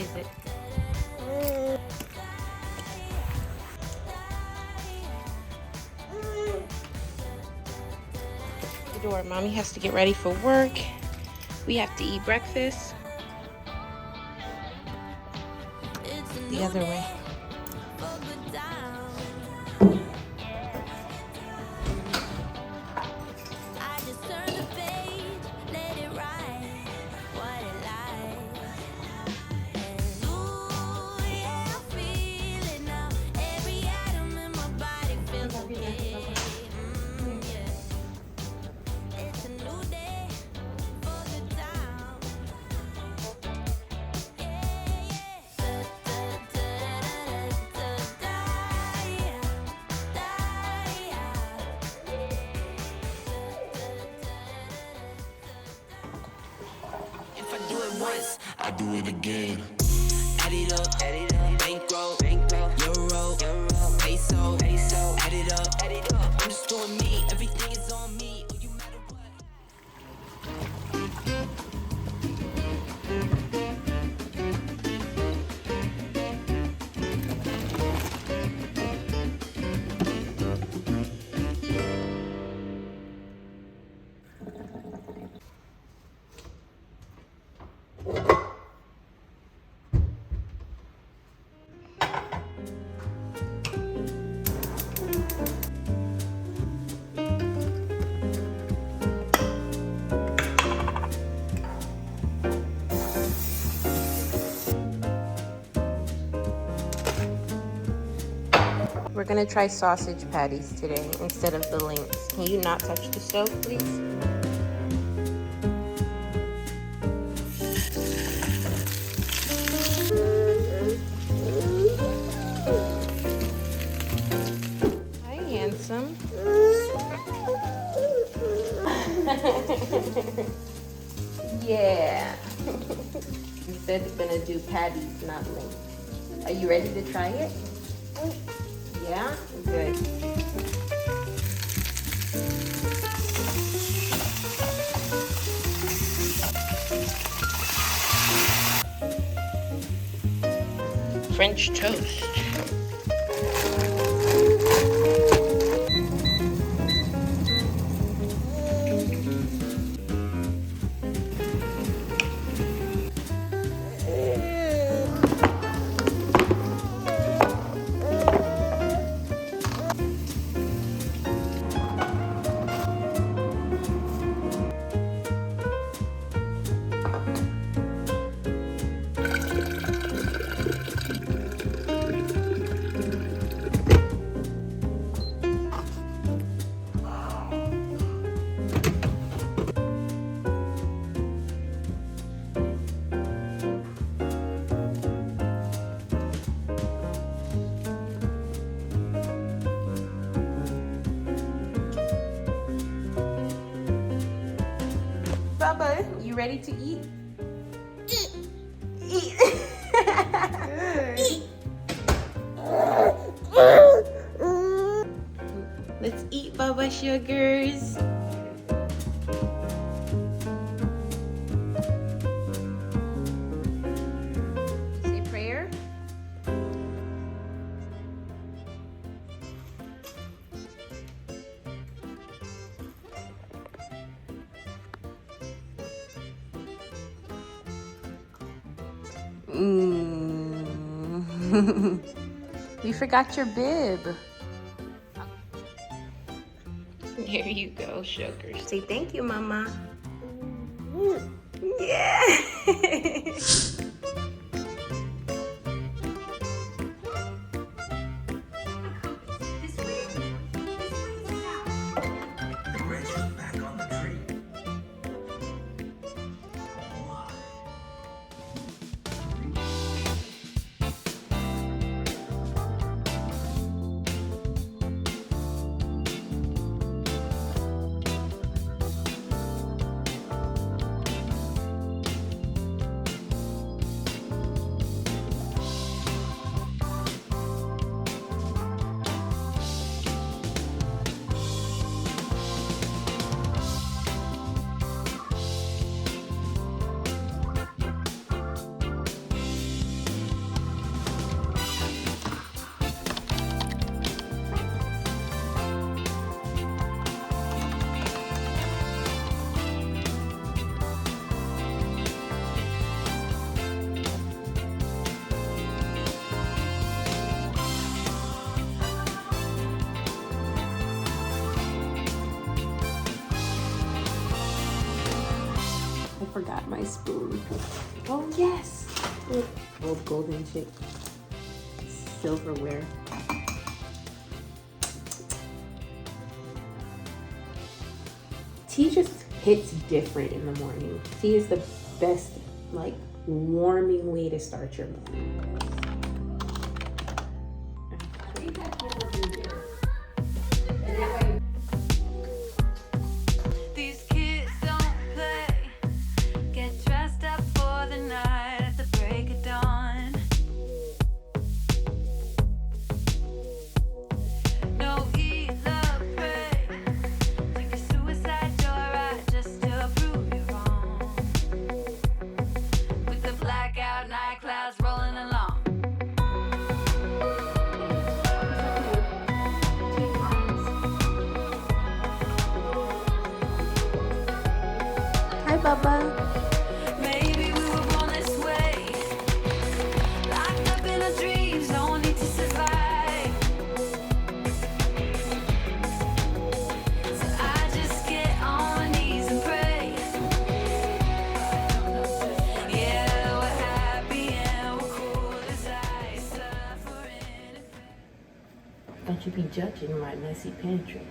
is it? The door. Mommy has to get ready for work. We have to eat breakfast. The other way. Once, I do it again. Add it up, bankroll, euro, peso, add it up, I'm just doing me, everything is on me. You matter what. We're gonna try sausage patties today instead of the links. Can you not touch the stove, please? Hi, handsome. Yeah. Instead, we're gonna do patties, not links. Are you ready to try it? Yeah? Good. French toast. Bubba, you ready to eat? Eat. Let's eat, Bubba Sugars. Say a prayer. We forgot your bib. There you go, sugar. Say thank you, Mama. Yeah. forgot my spoon. Oh yes! Look, old golden chip silverware. Tea just hits different in the morning. Tea is the best, like, warming way to start your morning. These kids don't play. Get dressed up for the night at the break of dawn. No eat, love, pray. Take a suicide door out just to prove you wrong. With the blackout night clouds rolling along. Hi, Bubba. Maybe we were born this way. Locked up in our dreams, no need to survive. So I just get on my knees and pray. Yeah, we're happy and we're cool as ice, suffering and pain. Don't you be judging my messy pantry.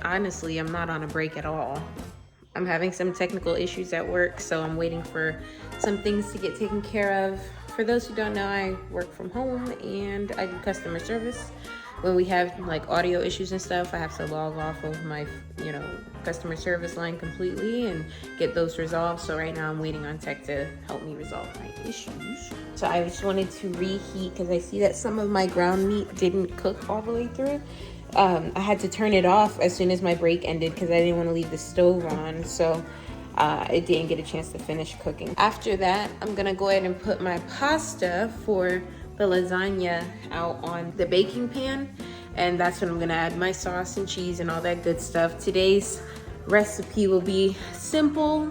Honestly, I'm not on a break at all. I'm having some technical issues at work, so I'm waiting for some things to get taken care of. For those who don't know, I work from home and I do customer service. When we have like audio issues and stuff, I have to log off of my, customer service line completely and get those resolved. So right now I'm waiting on tech to help me resolve my issues. So I just wanted to reheat because I see that some of my ground meat didn't cook all the way through. I had to turn it off as soon as my break ended because I didn't want to leave the stove on, so it didn't get a chance to finish cooking. After that, I'm gonna go ahead and put my pasta for the lasagna out on the baking pan, and that's when I'm gonna add my sauce and cheese and all that good stuff. Today's recipe will be simple,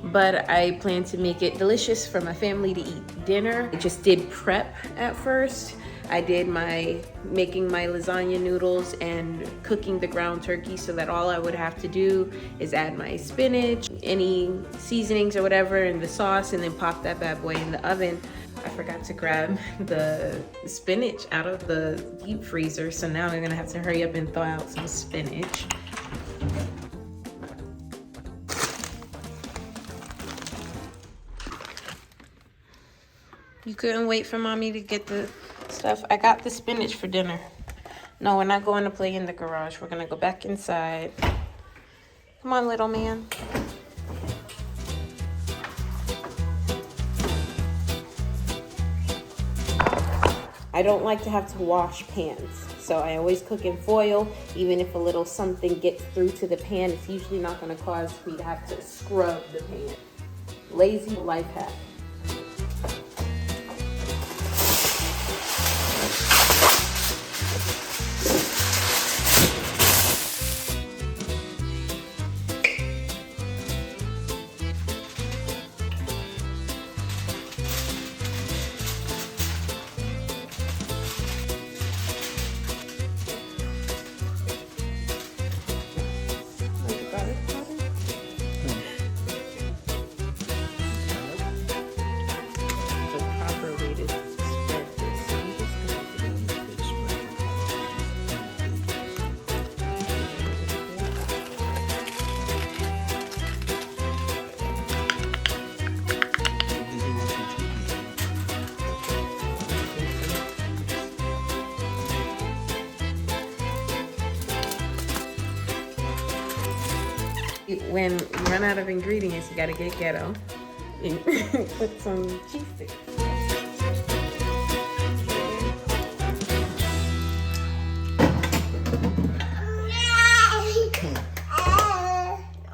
but I plan to make it delicious for my family to eat dinner. I just did prep at first. I did making my lasagna noodles and cooking the ground turkey so that all I would have to do is add my spinach, any seasonings or whatever, and the sauce, and then pop that bad boy in the oven. I forgot to grab the spinach out of the deep freezer, so now I'm gonna have to hurry up and thaw out some spinach. You couldn't wait for mommy to get the stuff. I got the spinach for dinner. No, we're not going to play in the garage. We're gonna go back inside. Come on, little man. I don't like to have to wash pans, so I always cook in foil. Even if a little something gets through to the pan, it's usually not gonna cause me to have to scrub the pan. Lazy life hack. When you run out of ingredients, you gotta get ghetto. And put some cheese sticks.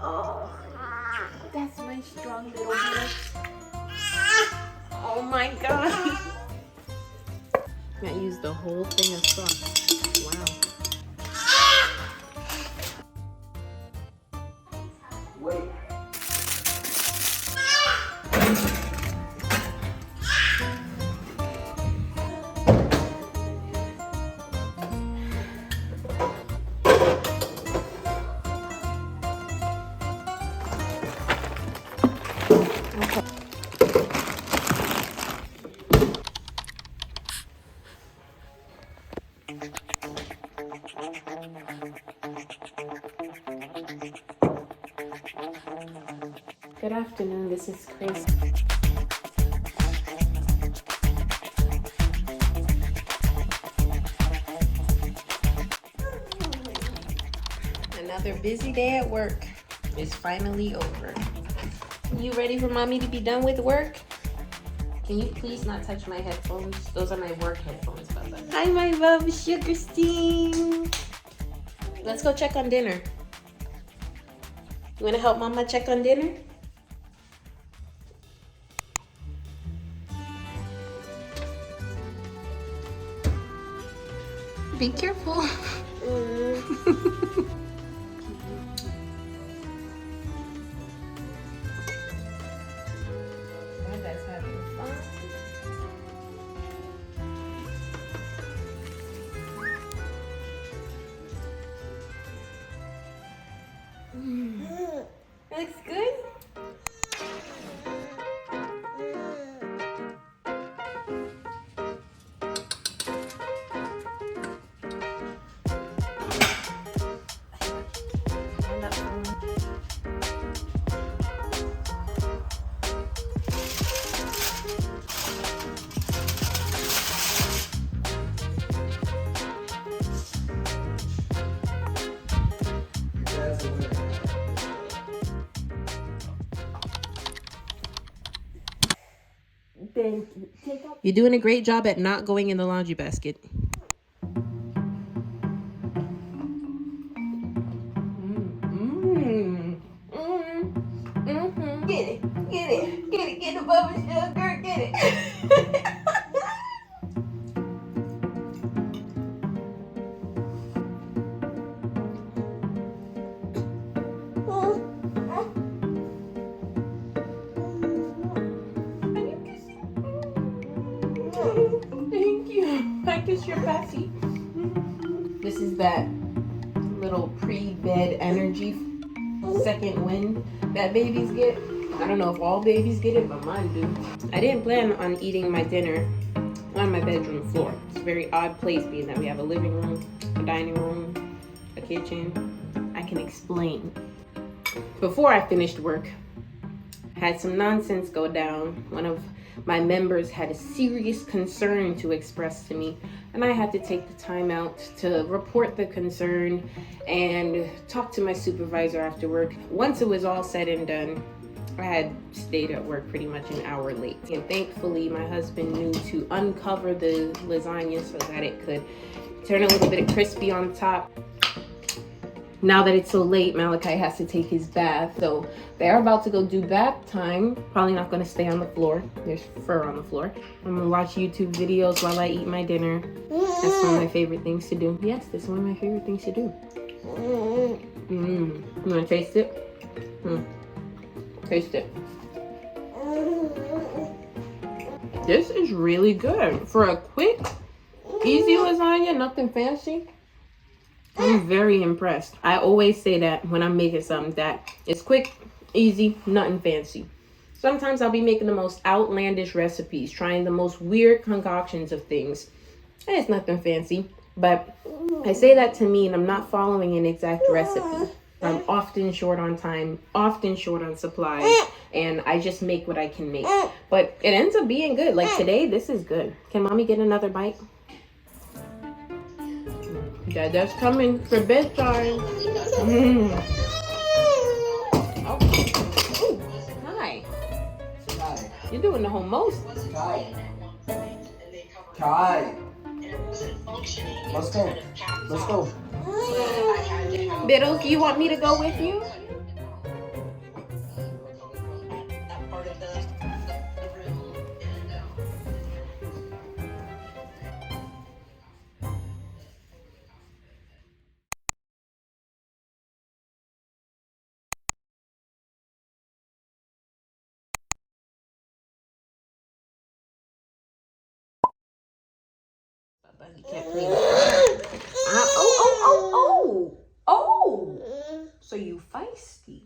Oh, that's my strong little heart. Oh my god. I used the whole thing of sauce. Wow. Wait. Good afternoon, this is Chris. Another busy day at work is finally over. You ready for mommy to be done with work? Can you please not touch my headphones? Those are my work headphones, Bubba. Hi, my love, Sugar Steam. Let's go check on dinner. You wanna help mama check on dinner? Be careful. That's having fun. It looks good. You're doing a great job at not going in the laundry basket. Get the bubble sugar, get it. Thank you. I kiss your passy. This is that little pre-bed energy second wind that babies get. I don't know if all babies get it, but mine do. I didn't plan on eating my dinner on my bedroom floor. It's a very odd place, being that we have a living room, a dining room, a kitchen. I can explain. Before I finished work, had some nonsense go down. One of my members had a serious concern to express to me, and I had to take the time out to report the concern and talk to my supervisor after work. Once it was all said and done, I had stayed at work pretty much an hour late. And thankfully, my husband knew to uncover the lasagna so that it could turn a little bit crispy on top. Now that it's so late, Malachi has to take his bath. So they're about to go do bath time. Probably not gonna stay on the floor. There's fur on the floor. I'm gonna watch YouTube videos while I eat my dinner. That's one of my favorite things to do. Yes, that's one of my favorite things to do. You wanna taste it? Taste it. This is really good. For a quick, easy lasagna, nothing fancy. I'm very impressed. I always say that when I'm making something, that it's quick, easy, nothing fancy. Sometimes I'll be making the most outlandish recipes, trying the most weird concoctions of things. And it's nothing fancy, but I say that to mean I'm not following an exact recipe. I'm often short on time, often short on supplies, and I just make what I can make. But it ends up being good. Like today, this is good. Can mommy get another bite? Dada's coming for bedtime. Ooh, hi. Kai. You're doing the whole most. Kai. Kai. Let's go. Let's go. Biddles, do you want me to go with you? You can't clean it. Oh. So you feisty.